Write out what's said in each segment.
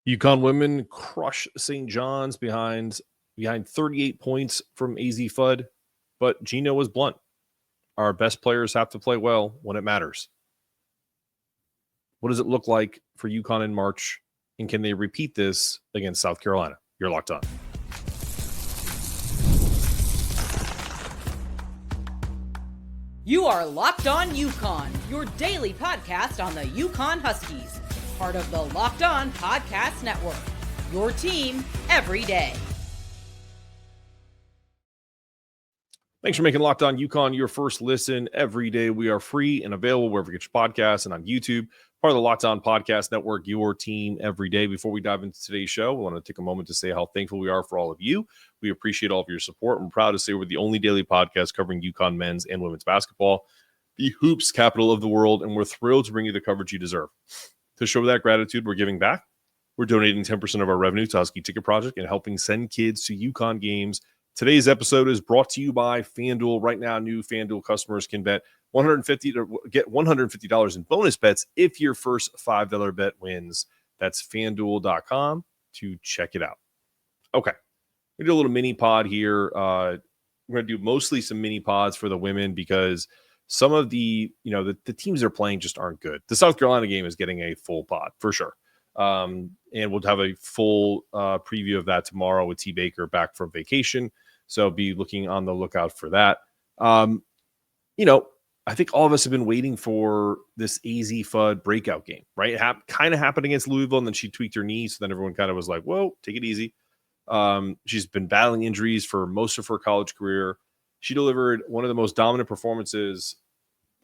UConn women crush St. John's behind 38 points from Azzi Fudd, but Gino was blunt. Our best players have to play well when it matters. What does it look like for UConn in March, and can they repeat this against South Carolina? You're locked on. You are Locked On UConn, your daily podcast on the UConn Huskies, part of the Locked On Podcast Network, your team every day. Thanks for making Locked On UConn your first listen every day. We are free and available wherever you get your podcasts and on YouTube, part of the Locked On Podcast Network, your team every day. Before we dive into today's show, I want to take a moment to say how thankful we are for all of you. We appreciate all of your support. I'm proud to say we're the only daily podcast covering UConn men's and women's basketball, the hoops capital of the world, and we're thrilled to bring you the coverage you deserve. To show that gratitude, we're giving back. We're donating 10% of our revenue to Husky Ticket Project and helping send kids to UConn games. Today's episode is brought to you by FanDuel. Right now, new FanDuel customers can bet $150 to get $150 in bonus bets if your first $5 bet wins. That's FanDuel.com to check it out. Okay, we do a little mini pod here. We're going to do mostly some mini pods for the women because some of the teams they're playing just aren't good. The South Carolina game is getting a full pod for sure. And we'll have a full preview of that tomorrow with T. Baker back from vacation. So be looking on the lookout for that. I think all of us have been waiting for this Azzi Fudd breakout game, right? It kind of happened against Louisville, and then she tweaked her knee. So then everyone kind of was like, whoa, take it easy. She's been battling injuries for most of her college career. She delivered one of the most dominant performances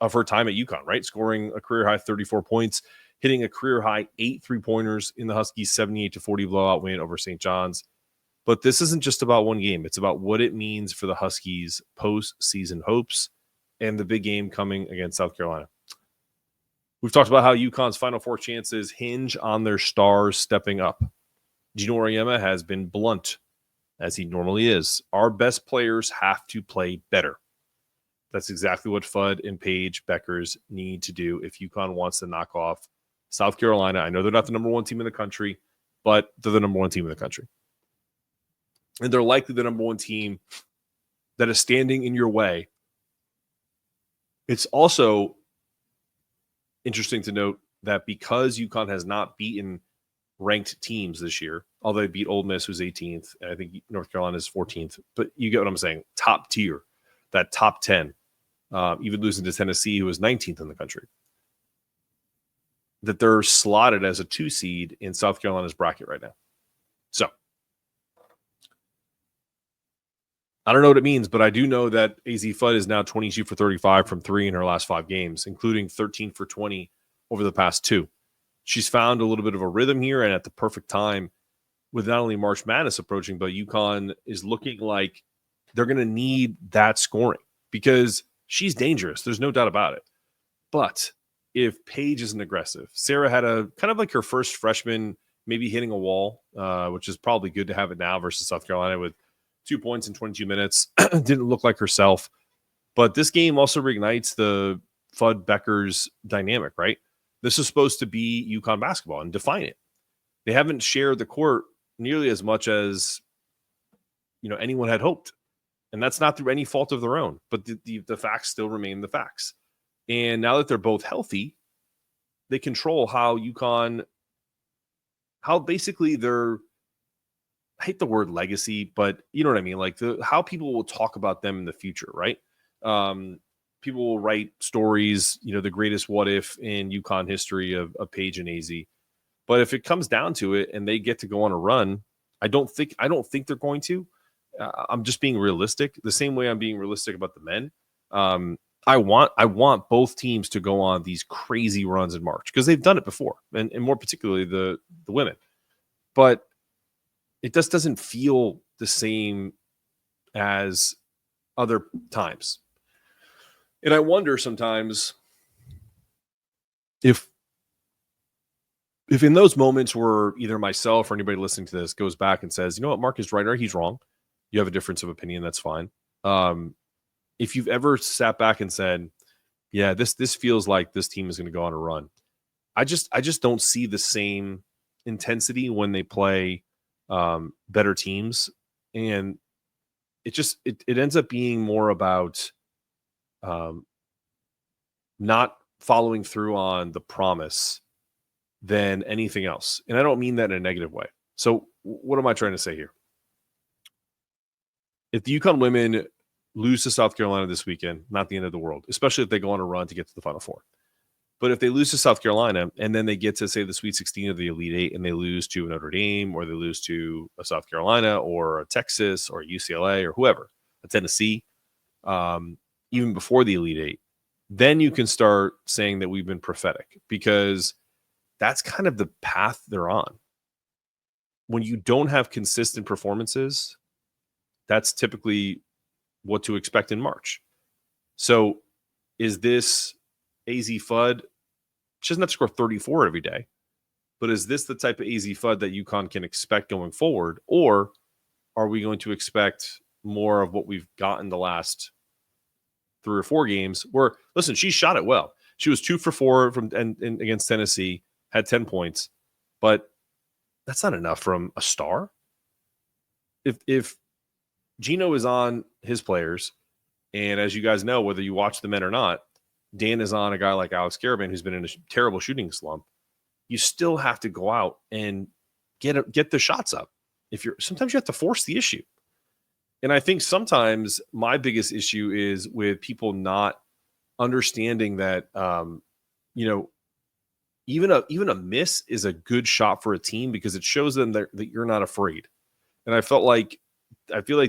of her time at UConn, right? Scoring a career high 34 points, hitting a career high 8 3-pointers in the Huskies' 78-40 blowout win over St. John's. But this isn't just about one game. It's about what it means for the Huskies' postseason hopes and the big game coming against South Carolina. We've talked about how UConn's Final Four chances hinge on their stars stepping up. Gino Auriemma has been blunt, as he normally is. Our best players have to play better. That's exactly what Fudd and Paige Bueckers need to do if UConn wants to knock off South Carolina. I know they're not the number one team in the country, but they're the number one team in the country. And they're likely the number one team that is standing in your way. It's also interesting to note that because UConn has not beaten ranked teams this year, although they beat Ole Miss, who's 18th, and I think North Carolina is 14th, but you get what I'm saying, top tier, that top 10, even losing to Tennessee, who is 19th in the country, that they're slotted as a 2 seed in South Carolina's bracket right now. So I don't know what it means, but I do know that Azzi Fudd is now 22 for 35 from 3 in her last 5 games, including 13 for 20 over the past 2. She's found a little bit of a rhythm here and at the perfect time with not only March Madness approaching, but UConn is looking like they're going to need that scoring because she's dangerous. There's no doubt about it. But if Paige isn't aggressive, Sarah had a kind of like her first freshman, maybe hitting a wall, which is probably good to have it now versus South Carolina with 2 points in 22 minutes. Didn't look like herself. But this game also reignites the Fudd Bueckers dynamic, right? This is supposed to be UConn basketball and define it. They haven't shared the court nearly as much as anyone had hoped. And that's not through any fault of their own. But the facts still remain the facts. And now that they're both healthy, they control how UConn, how basically they're, I hate the word legacy, but you know what I mean? Like how people will talk about them in the future, right? People will write stories, the greatest what if in UConn history of Paige and Azzi. But if it comes down to it and they get to go on a run, I don't think they're going to. I'm just being realistic. The same way I'm being realistic about the men. I want both teams to go on these crazy runs in March because they've done it before, and more particularly the women. But it just doesn't feel the same as other times. And I wonder sometimes if in those moments where either myself or anybody listening to this goes back and says, you know what, Mark is right or he's wrong, you have a difference of opinion, that's fine. If you've ever sat back and said, yeah, this feels like this team is going to go on a run, I just don't see the same intensity when they play better teams, and it ends up being more about not following through on the promise than anything else. And I don't mean that in a negative way. So what am I trying to say here? If the UConn women lose to South Carolina this weekend, not the end of the world, especially if they go on a run to get to the Final Four. But if they lose to South Carolina and then they get to, say, the Sweet 16 of the Elite Eight and they lose to Notre Dame, or they lose to a South Carolina or a Texas or a UCLA or whoever, a Tennessee, even before the Elite Eight, then you can start saying that we've been prophetic, because that's kind of the path they're on. When you don't have consistent performances, that's typically what to expect in March. So is this Azzi Fudd? She doesn't have to score 34 every day, but is this the type of Azzi Fudd that UConn can expect going forward? Or are we going to expect more of what we've gotten the last 3 or 4 games where, listen, she shot it well. She was 2 for 4 against Tennessee, had 10 points, but that's not enough from a star. If Gino is on his players, and as you guys know, whether you watch the men or not, Dan is on a guy like Alex Garabin, who's been in a terrible shooting slump, you still have to go out and get the shots up. Sometimes you have to force the issue. And I think sometimes my biggest issue is with people not understanding that, even a miss is a good shot for a team, because it shows them that you're not afraid. And I feel like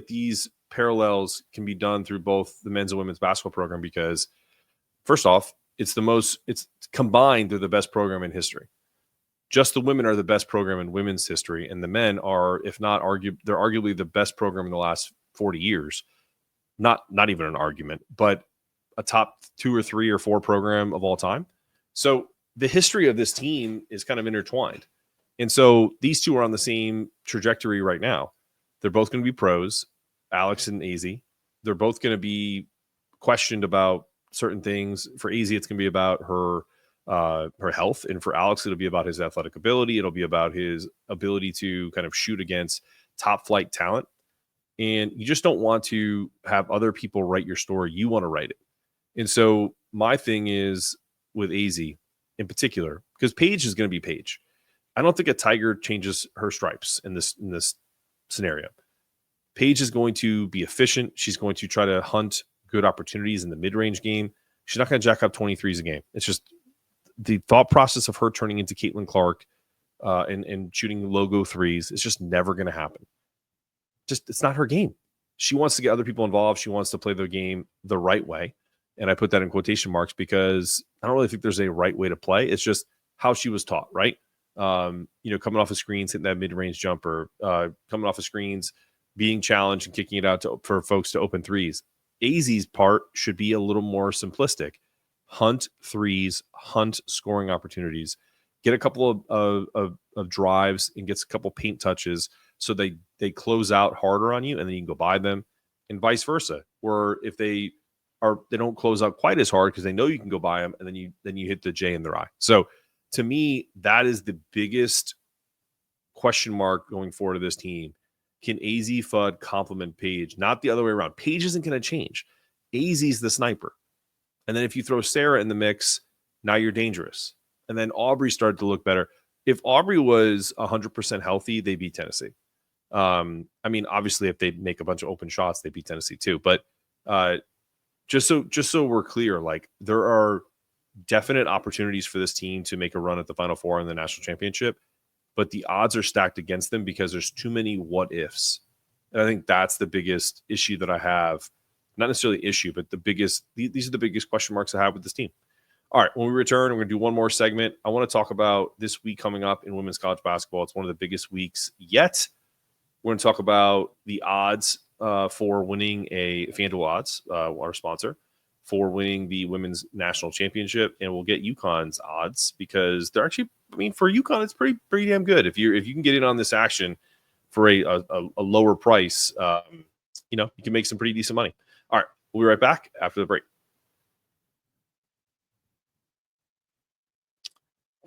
these parallels can be done through both the men's and women's basketball program, because first off, it's combined, they're the best program in history. Just the women are the best program in women's history, and the men are, if not they're arguably the best program in the last 40 years. Not even an argument, but a top 2 or 3 or 4 program of all time. So the history of this team is kind of intertwined. And so these two are on the same trajectory right now. They're both going to be pros, Alex and Azzi. They're both going to be questioned about certain things. For Azzi, it's going to be about her health, and for Alex, it'll be about his athletic ability. It'll be about his ability to kind of shoot against top flight talent. And you just don't want to have other people write your story. You want to write it. And so my thing is with Azzi in particular, because Paige is going to be Paige. I don't think a tiger changes her stripes in this scenario. Paige is going to be efficient. She's going to try to hunt good opportunities in the mid-range game. She's not going to jack up 23s a game. It's just the thought process of her turning into Caitlin Clark and shooting logo threes is just never going to happen. It's not her game. She wants to get other people involved. She wants to play the game the right way. And I put that in quotation marks because I don't really think there's a right way to play. It's just how she was taught, right? Coming off of screens, hitting that mid-range jumper, coming off of screens, being challenged and kicking it out for folks to open threes. Azzi's part should be a little more simplistic. Hunt threes, hunt scoring opportunities, get a couple of drives and gets a couple paint touches so they close out harder on you, and then you can go by them, and vice versa. Or if they don't close out quite as hard because they know you can go by them, and then you hit the J in their eye. So to me, that is the biggest question mark going forward to this team. Can Azzi Fudd complement Paige? Not the other way around. Paige isn't going to change. Azzi's the sniper. And then if you throw Sarah in the mix, now you're dangerous. And then Aubrey started to look better. If Aubrey was 100% healthy, they beat Tennessee. Obviously, if they make a bunch of open shots, they beat Tennessee too. But just so we're clear, like, there are definite opportunities for this team to make a run at the Final Four in the national championship, but the odds are stacked against them because there's too many what ifs. And I think that's the biggest issue that I have. Not necessarily issue, but these are the biggest question marks I have with this team. All right, when we return, we're going to do one more segment. I want to talk about this week coming up in women's college basketball. It's one of the biggest weeks yet. We're going to talk about the odds for winning FanDuel odds, our sponsor, for winning the women's national championship, and we'll get UConn's odds because they're actually, for UConn, it's pretty damn good. If you can get in on this action for a lower price, you can make some pretty decent money. All right, we'll be right back after the break.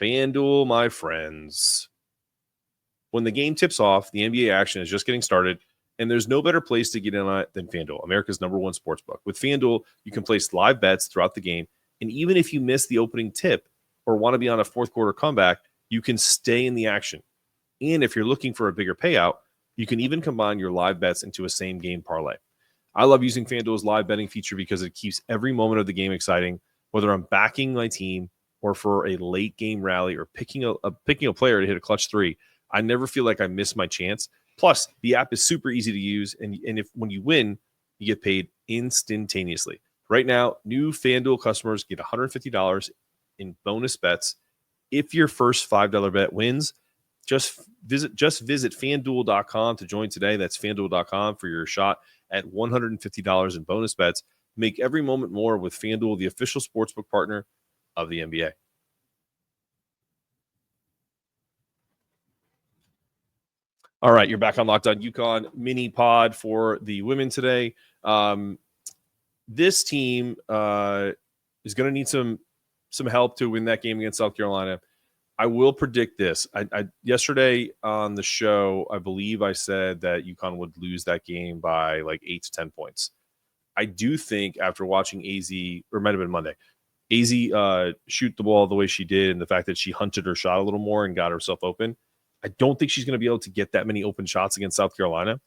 FanDuel, my friends. When the game tips off, the NBA action is just getting started, and there's no better place to get in on it than FanDuel, America's #1 sportsbook. With FanDuel, you can place live bets throughout the game, and even if you miss the opening tip or want to be on a fourth quarter comeback, you can stay in the action. And if you're looking for a bigger payout, you can even combine your live bets into a same game parlay. I love using FanDuel's live betting feature because it keeps every moment of the game exciting, whether I'm backing my team or for a late game rally or picking a player to hit a clutch three. I never feel like I miss my chance. Plus, the app is super easy to use, and if when you win, you get paid instantaneously. Right now, new FanDuel customers get $150 in bonus bets if your first $5 bet wins. Just visit FanDuel.com to join today. That's FanDuel.com for your shot at $150 in bonus bets. Make every moment more with FanDuel, the official sportsbook partner of the NBA. All right, you're back on Locked On UConn mini pod for the women today. This team is going to need some help to win that game against South Carolina. I will predict this. I yesterday on the show, I believe I said that UConn would lose that game by like 8 to 10 points. I do think after watching AZ, or it might have been Monday, AZ shoot the ball the way she did and the fact that she hunted her shot a little more and got herself open, I don't think she's going to be able to get that many open shots against South Carolina.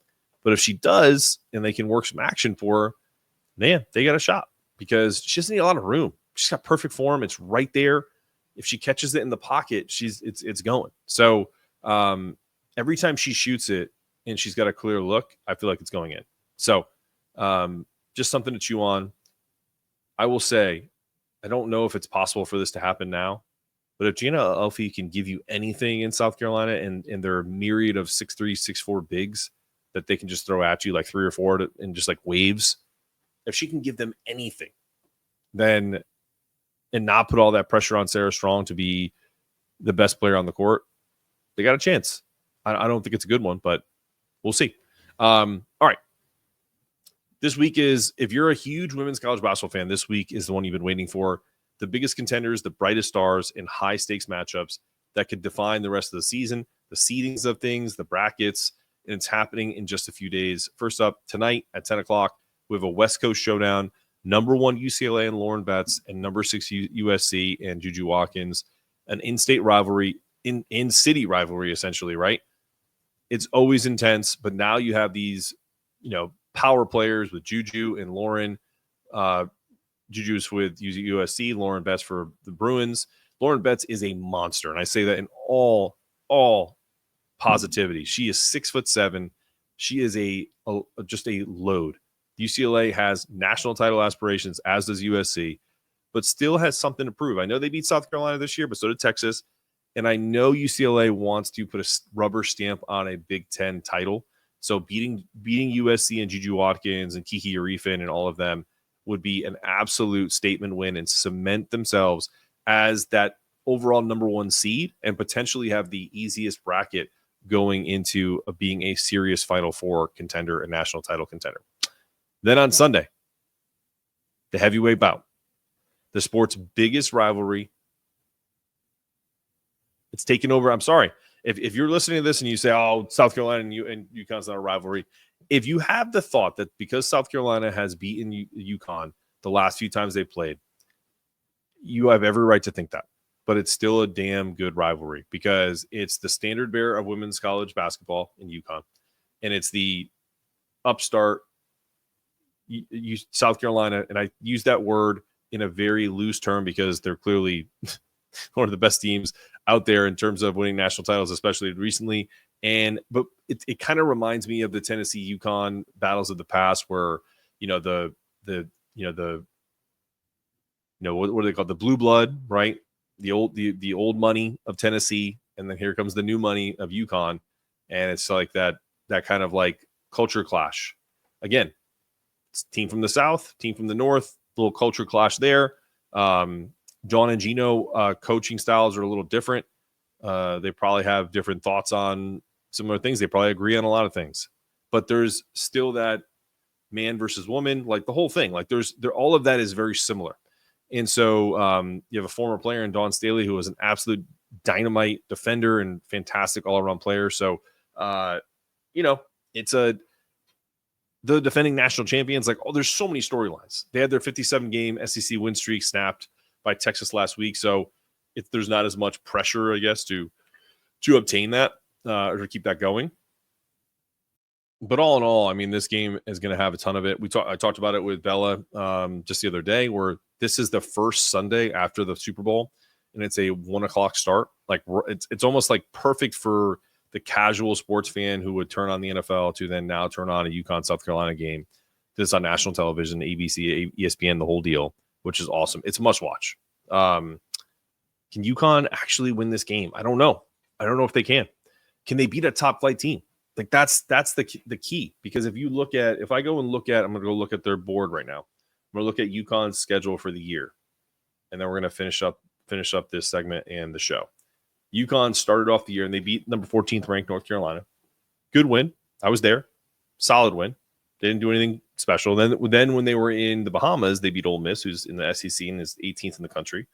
But if she does and they can work some action for her, man, they got a shot because she doesn't need a lot of room. She's got perfect form. It's right there. If she catches it in the pocket, it's going. So every time she shoots it and she's got a clear look, I feel like it's going in. So just something to chew on. I will say, I don't know if it's possible for this to happen now, but if Gianna Elfie can give you anything in South Carolina and their myriad of 6'3", 6'4" bigs that they can just throw at you like 3 or 4 in just like waves, if she can give them anything, then and not put all that pressure on Sarah Strong to be the best player on the court, they got a chance. I don't think it's a good one, but we'll see. All right. This week is, if you're a huge women's college basketball fan, this week is the one you've been waiting for. The biggest contenders, the brightest stars in high-stakes matchups that could define the rest of the season, the seedings of things, the brackets, and it's happening in just a few days. First up, tonight at 10 o'clock, we have a West Coast showdown. #1 UCLA and Lauren Betts, and #6 USC and Juju Watkins. An in-state rivalry, in-city rivalry, essentially, right? It's always intense, but now you have these, power players with Juju and Lauren. Juju's with USC, Lauren Betts for the Bruins. Lauren Betts is a monster, and I say that in all positivity. She is 6'7". She is just a load. UCLA has national title aspirations, as does USC, but still has something to prove. I know they beat South Carolina this year, but so did Texas. And I know UCLA wants to put a rubber stamp on a Big Ten title. So beating USC and Juju Watkins and Kiki Arifin and all of them would be an absolute statement win and cement themselves as that overall #1 seed and potentially have the easiest bracket going into being a serious Final Four contender and national title contender. Then on Sunday, the heavyweight bout, the sport's biggest rivalry. It's taken over. I'm sorry. If you're listening to this and you say, oh, South Carolina and UConn's not a rivalry, if you have the thought that because South Carolina has beaten UConn the last few times they played, you have every right to think that. But it's still a damn good rivalry because it's the standard bearer of women's college basketball in UConn. And it's the upstart South Carolina, and I use that word in a very loose term because they're clearly one of the best teams out there in terms of winning national titles, especially recently. But it kind of reminds me of the Tennessee UConn battles of the past, where what are they called? The blue blood, right? The old money of Tennessee, and then here comes the new money of UConn, and it's like that kind of like culture clash again. Team from the South, team from the North, little culture clash there. John and Gino coaching styles are a little different. They probably have different thoughts on similar things. They probably agree on a lot of things, but there's still that man versus woman, like the whole thing. Like all of that is very similar. And so you have a former player in Dawn Staley who was an absolute dynamite defender and fantastic all-around player. So, it's the defending national champions. Like, there's so many storylines. They had their 57-game SEC win streak snapped by Texas last week. So there's not as much pressure, I guess, to obtain that or to keep that going. But all in all, I mean, this game is going to have a ton of it. I talked about it with Bella just the other day, where this is the first Sunday after the Super Bowl, and it's a 1:00 start. Like, it's almost like perfect for the casual sports fan who would turn on the NFL to then now turn on a UConn South Carolina game. This is on national television, ABC, ESPN, the whole deal, which is awesome. It's a must watch. Can UConn actually win this game? I don't know. I don't know if they can. Can they beat a top flight team? Like, that's the key. Because if I go and look at, I'm going to go look at their board right now. I'm going to look at UConn's schedule for the year, and then we're going to finish up this segment and the show. UConn started off the year and they beat number 14th ranked North Carolina. Good win. I was there. Solid win. They didn't do anything special. Then when they were in the Bahamas, they beat Ole Miss, who's in the SEC and is 18th in the country.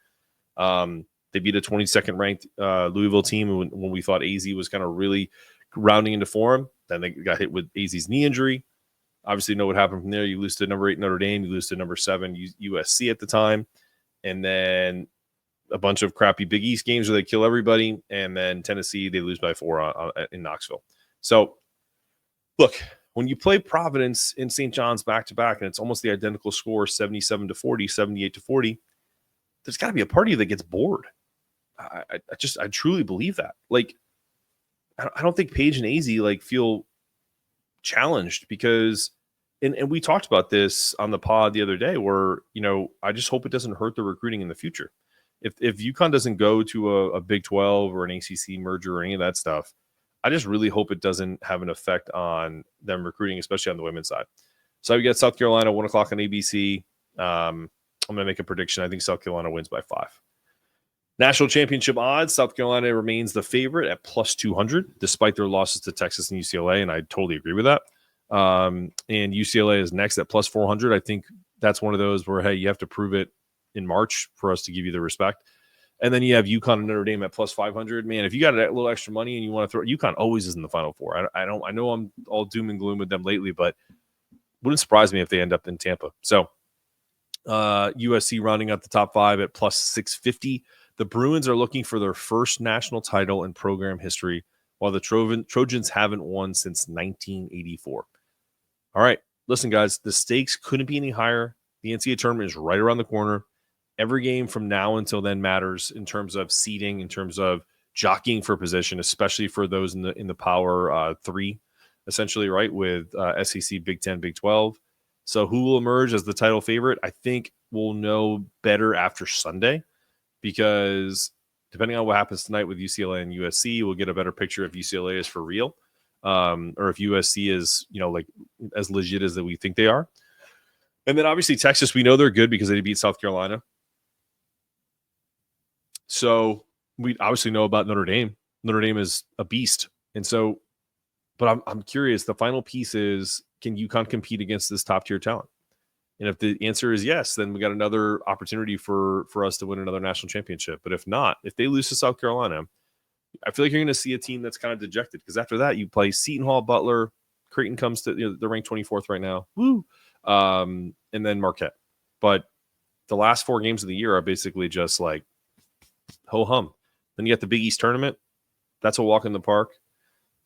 They beat a 22nd ranked Louisville team when we thought AZ was kind of really rounding into form. Then they got hit with AZ's knee injury. Obviously, you know what happened from there. You lose to number 8 Notre Dame. You lose to number 7 USC at the time. And then a bunch of crappy Big East games where they kill everybody. And then Tennessee, they lose by 4 in Knoxville. So, look, when you play Providence in St. John's back-to-back, and it's almost the identical score, 77-40, 78-40, there's got to be a party that gets bored. I truly believe that. Like, I don't think Paige and AZ feel challenged because, and we talked about this on the pod the other day, where I just hope it doesn't hurt the recruiting in the future. If UConn doesn't go to a Big 12 or an ACC merger or any of that stuff, I just really hope it doesn't have an effect on them recruiting, especially on the women's side. So we got South Carolina 1:00 on ABC. I'm going to make a prediction. I think South Carolina wins by 5. National championship odds, South Carolina remains the favorite at plus 200, despite their losses to Texas and UCLA, and I totally agree with that. And UCLA is next at plus 400. I think that's one of those where, hey, you have to prove it in March for us to give you the respect. And then you have UConn and Notre Dame at plus 500. Man, if you got a little extra money and you want to throw, UConn always is in the Final Four. I know I'm all doom and gloom with them lately, but wouldn't surprise me if they end up in Tampa. So USC rounding out the top 5 at plus 650. The Bruins are looking for their first national title in program history, while the Trojans haven't won since 1984. All right, listen, guys, the stakes couldn't be any higher. The NCAA tournament is right around the corner. Every game from now until then matters in terms of seeding, in terms of jockeying for position, especially for those in the Power 3, essentially, right, with SEC, Big 10, Big 12. So who will emerge as the title favorite? I think we'll know better after Sunday, because depending on what happens tonight with UCLA and USC, we'll get a better picture if UCLA is for real, or if USC is, as legit as that we think they are. And then obviously Texas, we know they're good because they beat South Carolina. So we obviously know about Notre Dame. Notre Dame is a beast. And so, but I'm curious, the final piece is, can UConn compete against this top tier talent? And if the answer is yes, then we got another opportunity for us to win another national championship. But if not, if they lose to South Carolina, I feel like you're going to see a team that's kind of dejected, because after that you play Seton Hall, Butler, Creighton comes to, they're ranked 24th right now. Woo. And then Marquette. But the last 4 games of the year are basically just like ho-hum. Then you got the Big East tournament. That's a walk in the park.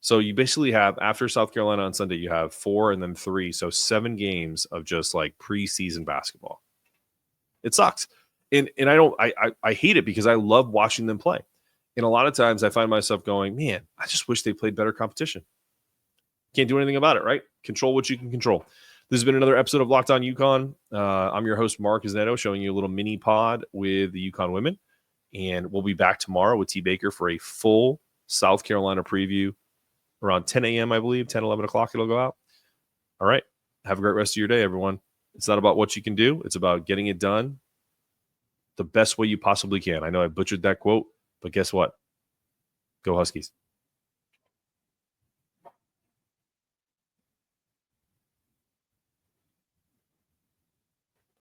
So you basically have, after South Carolina on Sunday, you have 4 and then 3. So 7 games of just like preseason basketball. It sucks. And I hate it because I love watching them play. And a lot of times I find myself going, man, I just wish they played better competition. Can't do anything about it, right? Control what you can control. This has been another episode of Locked On UConn. I'm your host, Mark Iznetto, showing you a little mini pod with the UConn women. And we'll be back tomorrow with T. Baker for a full South Carolina preview around 10 a.m., I believe. 10, 11 o'clock it'll go out. All right. Have a great rest of your day, everyone. It's not about what you can do. It's about getting it done the best way you possibly can. I know I butchered that quote, but guess what? Go Huskies.